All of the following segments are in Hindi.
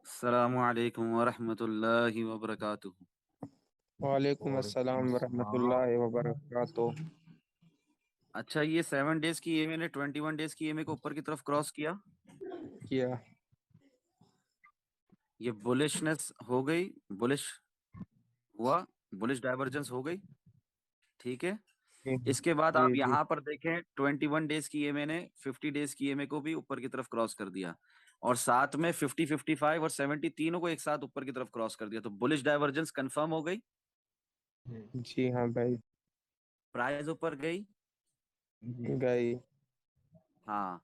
अस्सलामु अलैकुम वरहमतुल्लाहि वबरकातुहू। वालेकुम वालेकुम अस्सलाम अस्सलाम। वरहमतुल्लाहि वबरकातुह। अच्छा, ये 7 डेज की ईएमए ने 21 डेज की ईएमए को ऊपर की तरफ क्रॉस किया। किया। ये बुलिशनेस हो गई, बुलिश हुआ, बुलिश डाइवर्जेंस हो गई। ठीक है। जी इसके बाद जी आप जी। यहाँ पर देखें, 21 डेज की ईएमए ने 50 डेज की ईएमए को भी ऊपर की तरफ क्रॉस कर दिया, और साथ में 50, 55 और 70 तीनों को एक साथ ऊपर की तरफ क्रॉस कर दिया। तो बुलिश डाइवर्जेंस कंफर्म हो गई, जी हाँ भाई। प्राइस ऊपर गई। गई। हाँ,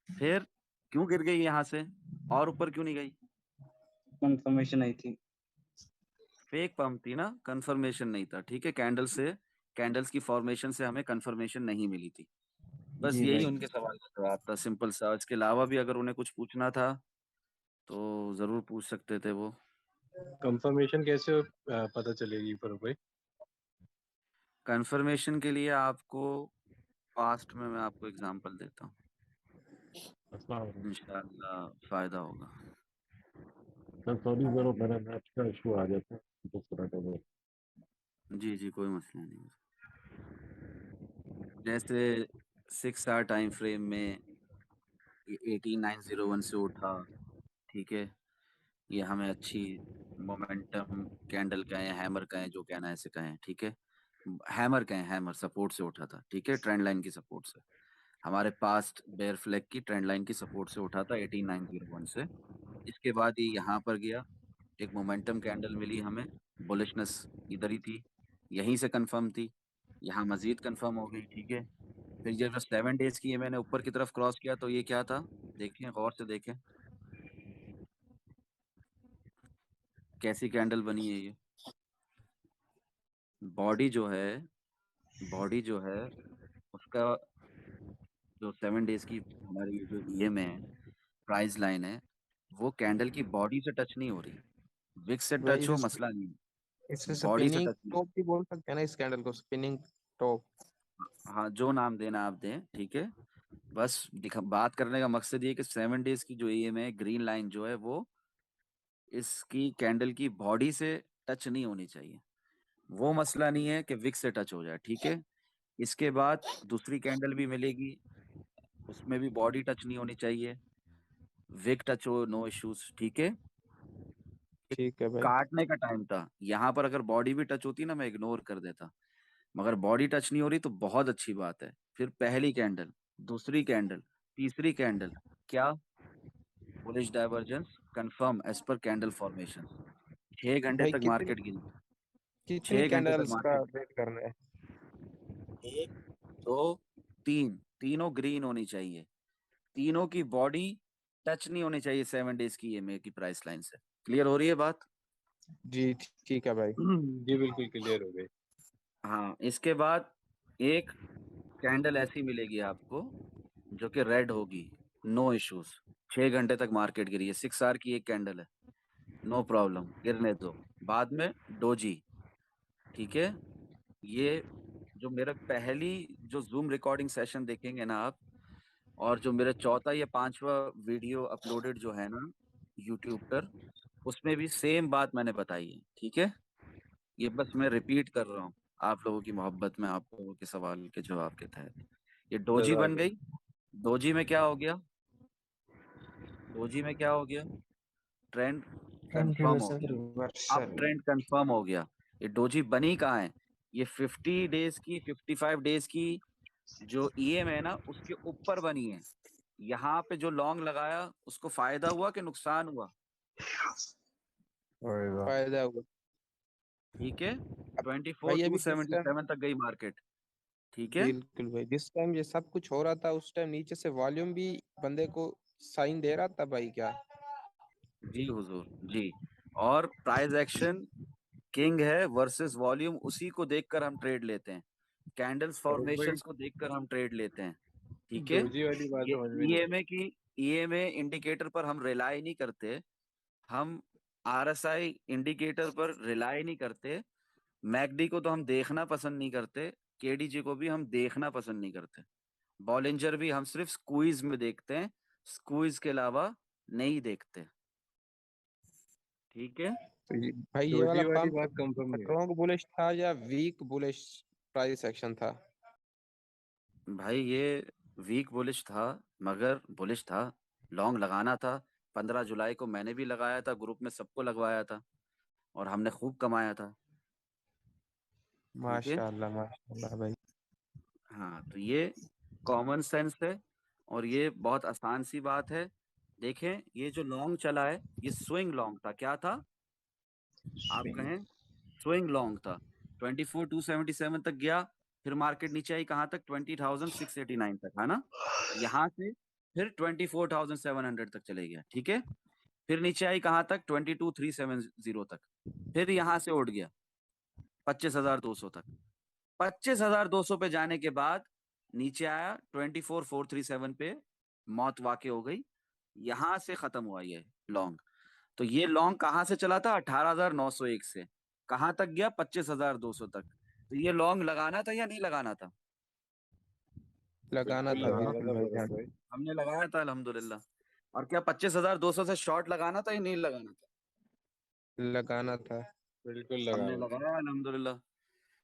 फिर क्यों गिर गई यहाँ से, और ऊपर क्यों नहीं गई? कंफर्मेशन आई थी। फेक पंप थी ना, कंफर्मेशन नहीं था। ठीक है, कैंडल्स की फॉर्मेशन से हमें कंफर्मेशन नहीं मिली थी। बस जी यही भाई। उनके सवाल का जवाब था, सिंपल सा। इसके अलावा भी अगर उन्हें कुछ पूछना था तो जरूर पूछ सकते थे वो। कंफर्मेशन कैसे पता चलेगी फारूक भाई? कंफर्मेशन के लिए आपको पास्ट में मैं आपको एग्जांपल देता हूँ, अस्सलाम वालेकुम। इंशाल्लाह फायदा होगा। सर सॉरी जरा मेरा नेट का इशू आ गया था दूसरा टेबल। जी जी, कोई मसला नहीं। जैसे 6 आवर टाइम फ्रेम में 18901 से उठा। ठीक है, ये हमें अच्छी मोमेंटम कैंडल कहें, हैमर कहें, जो कहना है ऐसे कहें। ठीक है, हैमर कहें, हैमर सपोर्ट से उठा था। ठीक है, ट्रेंड लाइन की सपोर्ट से, हमारे पास्ट बेयर फ्लैग की ट्रेंड लाइन की सपोर्ट से उठा था 18901 से। इसके बाद ये यहाँ पर गया, एक मोमेंटम कैंडल मिली हमें, बुलिशनेस इधर ही थी, यहीं से कंफर्म थी, यहाँ मजीद कंफर्म हो गई। ठीक है, फिर जब 7 डेज की ये मैंने ऊपर की तरफ क्रॉस किया तो ये क्या था, देखें गौर से देखें कैसी कैंडल बनी है ये। बॉडी जो है, बॉडी जो है उसका, जो 7 डेज की हमारी जो ईएम है, प्राइस लाइन है, वो कैंडल की बॉडी से टच नहीं हो रही। विक्स से भाई टच हो मसला नहीं, इसे बॉडी से स्पिनिंग टच नहीं। टॉप भी बोल सकते हैं ना, इस कैंडल को स्पिनिंग टॉप। हाँ, जो नाम देना आप दें, ठीक है। बस बात करने का मकसद ये है कि 7 डेज की जो ईएम है, ग्रीन लाइन जो है, वो इसकी कैंडल की बॉडी से टच नहीं होनी चाहिए। वो मसला नहीं है कि विक्स से टच हो जाए। ठीक है, इसके बाद दूसरी कैंडल भी मिलेगी, उसमें भी बॉडी टच नहीं होनी चाहिए, विक टच हो, नो इश्यूज। ठीक है, एक ठीक है भाई। काटने का टाइम था, यहाँ पर अगर बॉडी भी टच होती ना मैं इग्नोर कर देता, मगर बॉडी टच नहीं हो रही तो बहुत अच्छी बात है। फिर पहली कैंडल, दूसरी कैंडल, तीसरी कैंडल, क्या, बुलिश डाइवर्जेंस कंफर्म एज पर कैंडल फॉर्मेशन। 6 घंटे भाई तक मार्केट गिरी, कितनी 6 घंटे तक कैंडल्स का मार्केट, वेट करना है? एक, दो, तीन, तीनों ग्रीन होनी चाहिए, तीनों की बॉडी टच नहीं होनी चाहिए 7 डेज की ईएमए की प्राइस लाइन से। क्लियर हो रही है बात? जी ठीक है भाई। जी बिल्कुल क्लियर हो गई। हाँ, इसके बाद एक कैंडल ऐसी मिलेगी आपको जो कि रेड होगी, नो इश्यूज। 6 घंटे तक मार्केट गिरी है, 6 आवर की एक कैंडल है, नो प्रॉब्लम, गिरने दो। बाद में डोजी। ठीक है, ये जो मेरा पहली जो जूम रिकॉर्डिंग सेशन देखेंगे ना आप, और जो मेरा चौथा या पांचवा वीडियो अपलोडेड जो है ना यूट्यूब पर, उसमें भी सेम बात मैंने बताई है। ठीक है, ये बस मैं रिपीट कर रहा हूँ आप लोगों की मोहब्बत में, आप लोगों के सवाल के जवाब के तहत। ये डोजी बन जजाक। गई, डोजी में क्या हो गया, डोजी में क्या हो गया, ट्रेंड कंफर्म हो गया, अप रिवर्सल। ट्रेंड कंफर्म हो गया। ये डोजी बनी कहाँ है, ये 50 डेज की, 55 डेज की जो ईएम है ना, उसके ऊपर बनी है। यहाँ पे जो लॉन्ग लगाया उसको फायदा हुआ कि नुकसान हुआ? फायदा हुआ। ठीक है, अब 24 भाई टू अभी जिस टाइम, 77 तक गई मार्केट। ठीक है, बिल्कुल भाई, जिस टाइम ये सब कुछ हो रहा था उस टाइम नीचे से वॉल्यूम भी बंदे को साइन दे रहा था भाई क्या? जी हुजूर जी। और प्राइस एक्शन किंग है वर्सेस वॉल्यूम, उसी को देखकर हम ट्रेड लेते हैं, कैंडल्स फारूक भाई, फॉर्मेशंस को देखकर हम ट्रेड लेते हैं। ठीक है, डोजी वाली बात ये समझ में नहीं ईएमए की, ईएमए इंडिकेटर पर हम रिलाई नहीं करते, हम आरएसआई इंडिकेटर पर रिलाई नहीं करते, मैकडी को तो हम देखना पसंद नहीं करते, केडीजी को भी हम देखना पसंद नहीं करते, बॉलिंजर भी हम सिर्फ स्क्वीज में देखते हैं, स्क्वीज के अलावा नहीं देखते। ठीक है, तो भाई ये वाला डोजी वाली पंप बात कंफर्म नहीं है। स्ट्रॉन्ग बुलिश था या वीक बुलिश प्राइस एक्शन था? भाई ये वीक बुलिश था, मगर बुलिश था, लॉन्ग लगाना था। 15 जुलाई को मैंने भी लगाया था, ग्रुप में सबको लगवाया था और हमने खूब कमाया था। ठीक है, माशाल्लाह भाई। हाँ तो ये कॉमन सेंस है और ये बहुत आसान सी बात है। देखें, ये जो लॉन्ग चला है ये स्विंग लॉन्ग था। क्या था आप कहें? स्विंग लॉन्ग था। 24,277 तक गया, फिर मार्केट नीचे आई कहाँ तक? 20,689 तक, है ना। यहाँ से फिर 24,700 तक चले गया। ठीक है, फिर नीचे आई कहाँ तक? 22,370 तक, फिर यहाँ से उड़ गया 25,200 तक। 25,200 पे जाने के बाद नीचे आया 24,437 पे, मौत वाक़ई हो गई। यहाँ से खत्म हुआ ये लॉन्ग। तो ये लॉन्ग कहाँ से चला था? 18,901 से कहाँ तक गया? 25,200 तक। तो ये लॉन्ग लगाना था या नहीं लगाना था? लगाना बिल्कुल था लगाना बिल्कुल था भाई भरत जान। भाई। हमने लगाया था अल्हम्दुलिल्लाह। और क्या 25,200 से शॉर्ट लगाना था या नहीं लगाना था? लगाना था। बिल्कुल हमने लगाना था। लगाया अल्हम्दुलिल्लाह।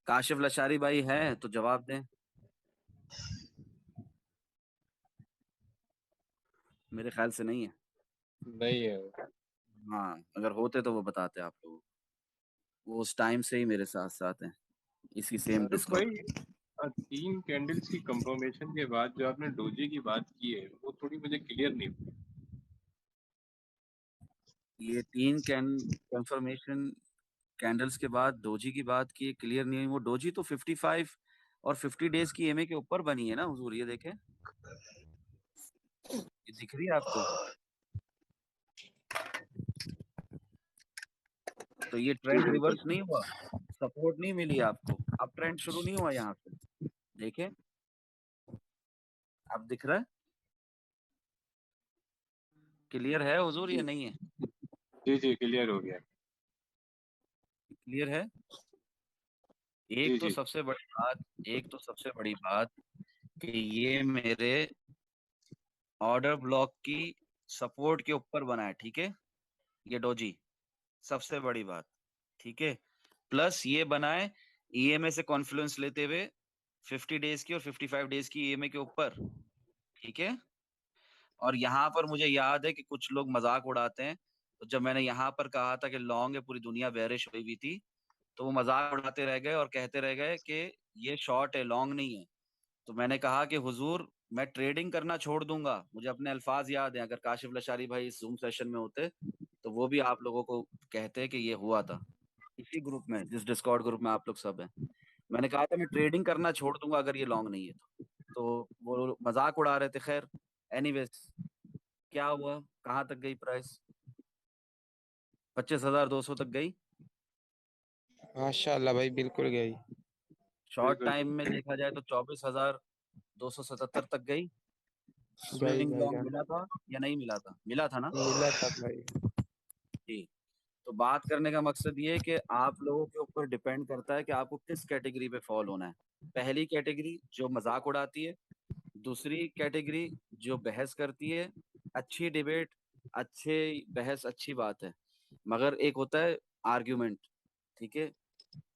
काशिफ लशारी भाई हैं तो जवाब दें। मेरे ख्याल से नहीं है। नहीं है वो। हाँ, अगर होते तो वो बताते आप लोगों को। वो उस टाइम से ही मेरे साथ साथ हैं, इसी सेम भरत डिस्कॉर्ड। भाई 3 कैंडल्स की कंफर्मेशन के बाद जो आपने डोजी की बात की है वो थोड़ी मुझे क्लियर नहीं हुई। ये 3 कंफर्मेशन कैंडल्स के बाद डोजी की बात की, क्लियर नहीं हुई। वो डोजी तो 55 और 50 डेज की ईएमए के ऊपर बनी है ना हुजूर। ये देखें, ये दिख रही है आपको? तो ये ट्रेंड रिवर्स नहीं हुआ, सपोर्ट नहीं मिली आपको, अब ट्रेंड शुरू नहीं हुआ यहाँ से। देखें, अब दिख रहा है? क्लियर है हुजूर या नहीं है? जी जी क्लियर हो गया। क्लियर है। जी जी एक तो सबसे बड़ी बात कि ये मेरे ऑर्डर ब्लॉक की सपोर्ट के ऊपर बना है। ठीक है, ये डोजी सबसे बड़ी बात। ठीक है, प्लस ये बनाए ईएमए से कॉन्फ्लुएंस लेते हुए 50 डेज की और 55 डेज की ईएमए के ऊपर। ठीक है, और यहाँ पर मुझे याद है कि कुछ लोग मजाक उड़ाते हैं। तो जब मैंने यहाँ पर कहा था कि लॉन्ग है, पूरी दुनिया बेरिश हुई हुई थी, तो वो मजाक उड़ाते रह गए और कहते रह गए कि ये शॉर्ट है, लॉन्ग नहीं है। तो मैंने कहा कि हुजूर मैं ट्रेडिंग करना छोड़ दूंगा। मुझे अपने अल्फाज याद हैं, अगर काशिफ लशारी भाई इस जूम सेशन में होते तो वो भी आप लोगों को कहते कि ये हुआ था इसी ग्रुप में, जिस डिस्कॉर्ड ग्रुप में आप लोग सब हैं। मैंने कहा था मैं ट्रेडिंग करना छोड़ दूंगा अगर ये लॉन्ग नहीं है तो वो मजाक उड़ा रहे थे। खैर, एनीवेज, क्या हुआ? कहाँ तक गई प्राइस? 25,200 तक गई। माशाल्लाह भाई बिल्कुल गई। शॉर्ट बिल्कुल। टाइम में देखा जाए तो 24,277 तक गई। गई स्विंग भाई लॉन्ग जान। मिला था या नहीं मिला था? मिला था ना मिला था भाई। जी। तो बात करने का मकसद ये है कि आप लोगों के ऊपर डिपेंड करता है कि आपको किस कैटेगरी पे फॉल होना है। पहली कैटेगरी जो मजाक उड़ाती है, दूसरी कैटेगरी जो बहस करती है। अच्छी डिबेट, अच्छे बहस अच्छी बात है, मगर एक होता है आर्ग्यूमेंट, ठीक है,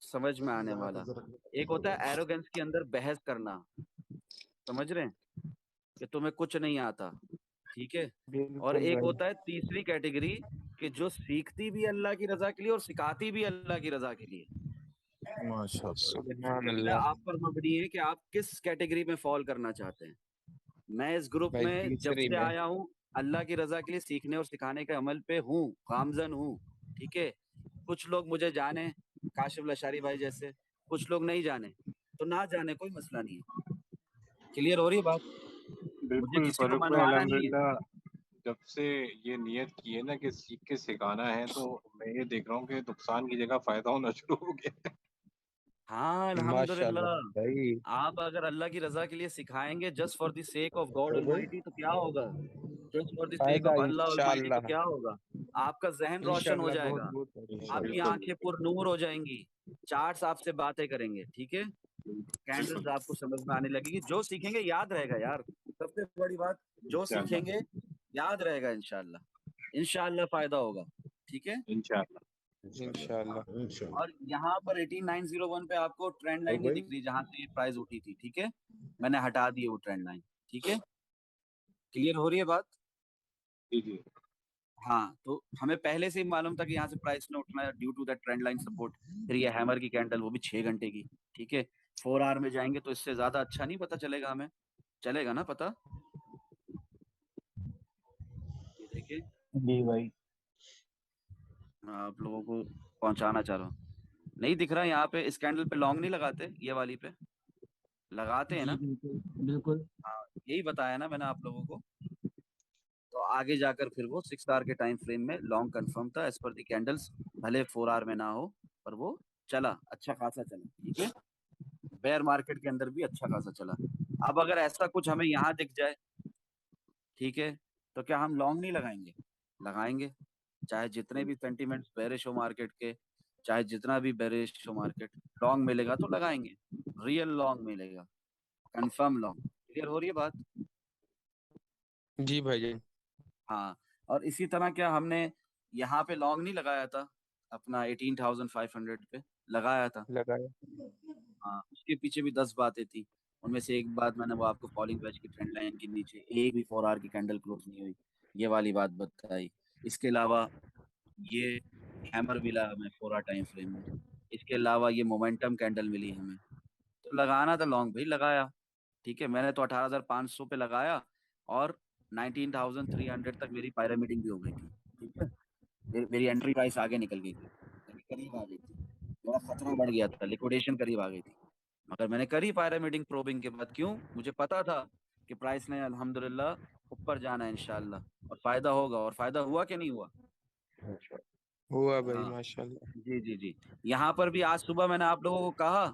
समझ में आने वाला। एक होता है एरोगेंस के अंदर बहस करना, समझ रहे हैं, कि तुम्हें कुछ नहीं आता। ठीक है, और बिल्कुल एक भाई। होता है तीसरी कैटेगरी कि जो सीखती भी अल्लाह की रजा के लिए और सिखाती भी अल्लाह की रजा के लिए। सुभान इसलिए अल्लाह। आप पर मबनी है कि आप किस कैटेगरी में फॉल करना चाहते हैं। मैं इस ग्रुप भाई में जब तीसरी से में। आया हूँ अल्लाह की रजा के लिए सीखने और सिखाने के अमल पे हूँ, गामजन हूँ। ठीक है, कुछ लोग मुझे जाने, काशिफ लशारी भाई जैसे, कुछ लोग नहीं जाने, तो ना जाने, कोई मसला नहीं है। क्लियर हो रही है बात? मुझे बिल्कुल किसी को फरूक भाई मनवाना नहीं है। अल्हम्दुलिल्लाह जब से ये नियत की है ना कि सीख के सिखाना है तो मैं ये देख रहा हूँ कि नुकसान की जगह फायदा होना शुरू हो गया। हाँ माशाल्लाह अल्हम्दुलिल्लाह। भाई। आप अगर अल्लाह की रजा के लिए सिखाएंगे just for the sake of God almighty तो क्या होगा? जस्ट फॉर द सेक फायदा ऑफ अल्लाह ऑलमाइटी तो इंशाल्लाह। क्या होगा? आपका जहन रोशन हो इंशाल्लाह बहुत जाएगा, बहुत अच्छा आपकी होगा। बिल्कुल आंखें पुरनूर हो जाएंगी, चार्ट्स आपसे बातें करेंगे। ठीक है, कैंडल्स बिल्कुल आपको समझ में आने लगेगी। जो सीखेंगे याद रहेगा यार, सबसे बड़ी बात, जो इंशाल्लाह। सीखेंगे याद रहेगा इंशाल्लाह फायदा होगा, ठीक है। इंशाल्लाह। इंशाल्लाह। इंशाल्लाह। और यहाँ पर 18901 पे आपको ट्रेंड लाइन नहीं भाई दिख रही जहां से प्राइस उठी थी, ठीक है। मैंने हटा दी है वो ट्रेंड लाइन, ठीक है। क्लियर हो रही है बात? जी जी। हाँ, तो हमें पहले से ही मालूम था कि यहाँ से प्राइस ने उठना है due to that trend line support. फिर ये हैमर की कैंडल, वो भी 6 घंटे की, ठीक है। 4 आवर में जाएंगे तो इससे ज्यादा अच्छा नहीं पता चलेगा हमें, चलेगा ना पता? ये देखिए, जी भाई। आप लोगों को पहुंचाना चाह रहा हूँ। नहीं दिख रहा यहाँ पे? इस कैंडल पे लॉन्ग नहीं लगाते, ये वाली पे लगाते हैं जी ना? बिल्कुल बिल्कुल। हाँ, यही बताया ना मैंने आप लोगों को। तो आगे जाकर फिर वो 6 आवर के टाइम फ्रेम में लॉन्ग कंफर्म था एज पर दी कैंडल्स, भले 4 आवर में ना हो, पर वो चला, अच्छा खासा चला, ठीक है। बेयर मार्केट के अंदर भी अच्छा खासा चला। अब अगर ऐसा कुछ हमें यहाँ दिख जाए, ठीक है, तो क्या हम लॉन्ग नहीं लगाएंगे? लगाएंगे, चाहे जितने भी सेंटीमेंट्स बेरिश हो मार्केट के, चाहे जितना भी बेरिश हो मार्केट, लॉन्ग मिलेगा तो लगाएंगे, रियल लॉन्ग मिलेगा, कंफर्म लॉन्ग। क्लियर हो रही है बात? जी भाईजान। हाँ, और इसी तरह क्या हमने यहाँ पे लॉन्ग नहीं लगाया था अपना 18,500 पे लगाया था। लगाया। हाँ, उसके पीछे भी 10 बातें थी। उनमें से एक बात मैंने वो आपको फॉलिंग वेज की ट्रेंड लाइन के नीचे एक भी 4 आवर की कैंडल क्लोज नहीं हुई, ये वाली बात बताई। इसके अलावा ये हैमर मिला हमें 4 आवर टाइम फ्रेम में। इसके अलावा ये मोमेंटम कैंडल मिली हमें, तो लगाना था लॉन्ग भाई, लगाया, ठीक है। मैंने तो 18,500 पे लगाया और 19,300 तक मेरी पायरामिडिंग भी हो गई थी, ठीक है। मेरी एंट्री प्राइस आगे निकल गई थी, मेरी करीब आ गई थी, मेरा खतरा बढ़ गया था, लिक्विडेशन करीब आ गई थी, मगर मैंने करी पायरामिडिंग प्रोबिंग के बाद। क्यों? मुझे पता था कि प्राइस ने अल्हम्दुलिल्लाह ऊपर जाना है इंशाल्लाह, और फायदा होगा, और फायदा हुआ कि नहीं हुआ? हुआ भाई हाँ, माशाल्लाह। जी जी जी। यहाँ पर भी आज सुबह मैंने आप लोगों को कहा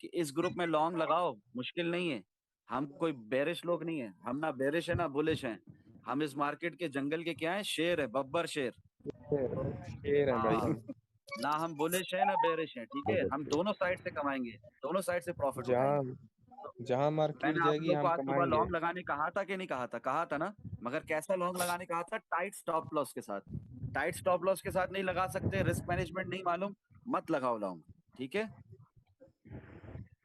कि इस ग्रुप में लॉन्ग लगाओ, मुश्किल नहीं है। हम कोई बेरिश लोग नहीं है, हम ना बेरिश है ना बुलिश हैं। हम इस मार्केट के जंगल के क्या है, शेर है, बब्बर शेर। शेर है भाई। हाँ, ना हम बुलिश है ना बेरिश है, ठीक है। हम दोनों साइड से कमाएंगे, दोनों साइड से प्रॉफिट जहाँ उठाएंगे। तो जहाँ मार्केट मैंने आप जाएगी लोग को हम आज सुबह कमाएंगे। लॉन्ग लगाने कहा था कि नहीं कहा था? कहा था ना, मगर कैसा लॉन्ग लगाने कहा था? टाइट स्टॉप लॉस के साथ। टाइट स्टॉप लॉस के साथ नहीं लगा सकते, रिस्क मैनेजमेंट नहीं मालूम, मत लगाओ लॉन्ग, ठीक है।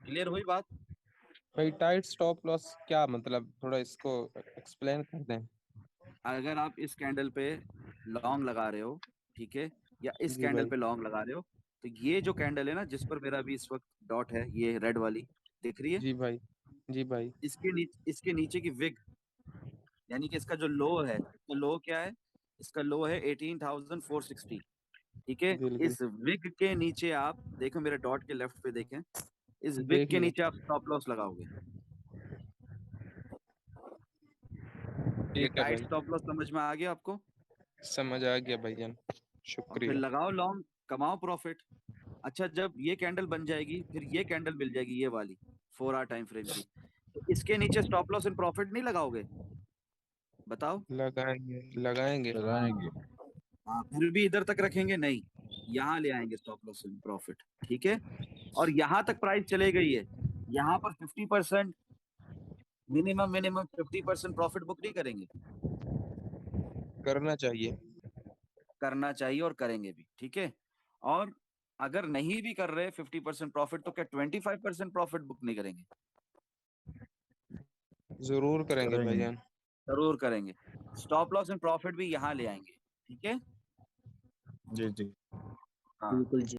क्लियर हुई बात? भाई टाइट स्टॉप लॉस क्या मतलब, थोड़ा इसको एक्सप्लेन कर दें। अगर आप इस कैंडल पे लॉन्ग लगा रहे हो, ठीक है, या इस जी कैंडल भाई। पे लॉन्ग लगा रहे हो, तो ये जो कैंडल है ना जिस पर मेरा भी इस वक्त डॉट है, ये रेड वाली दिख रही है, जी भाई। जी भाई। इसके नीचे की विग, यानी कि इसका जो लो है, तो लो क्या है? इसका लो है 18,460, ठीक है। बिल्कुल। इस विग के नीचे आप देखो, मेरे डॉट के लेफ्ट पे देखें, इस विग देख के लिया। नीचे आप स्टॉप लॉस लगाओगे। ये ठीक है टाइट भाई। स्टॉप लॉस समझ में आ गया आपको? समझ आ गया भाईजान। और फिर शुक्रिया। लगाओ लॉन्ग, कमाओ प्रॉफिट। अच्छा, जब ये कैंडल बन जाएगी, फिर ये कैंडल मिल जाएगी, ये वाली 4 आवर टाइम फ्रेम की, तो इसके नीचे स्टॉप लॉस एंड प्रॉफिट नहीं लगाओगे? बताओ। लगाएंगे लगाएंगे। लगाएंगे। हाँ, फिर भी इधर तक रखेंगे नहीं, यहाँ ले आएंगे स्टॉप लॉस एंड प्रॉफिट, ठीक है। और यहाँ तक प्राइस चले गई है, यहाँ पर 50% मिनिमम 50% प्रॉफिट बुक नहीं करेंगे? करना चाहिए। करना चाहिए और करेंगे भी, ठीक है। और अगर नहीं भी कर रहे 50% प्रॉफिट, तो क्या 25% प्रॉफिट बुक नहीं करेंगे? जरूर करेंगे करेंगे। भाईजान। जरूर करेंगे। स्टॉप लॉस एंड प्रॉफिट भी यहाँ ले आएंगे, ठीक है। जी जी। हाँ, बिल्कुल जी।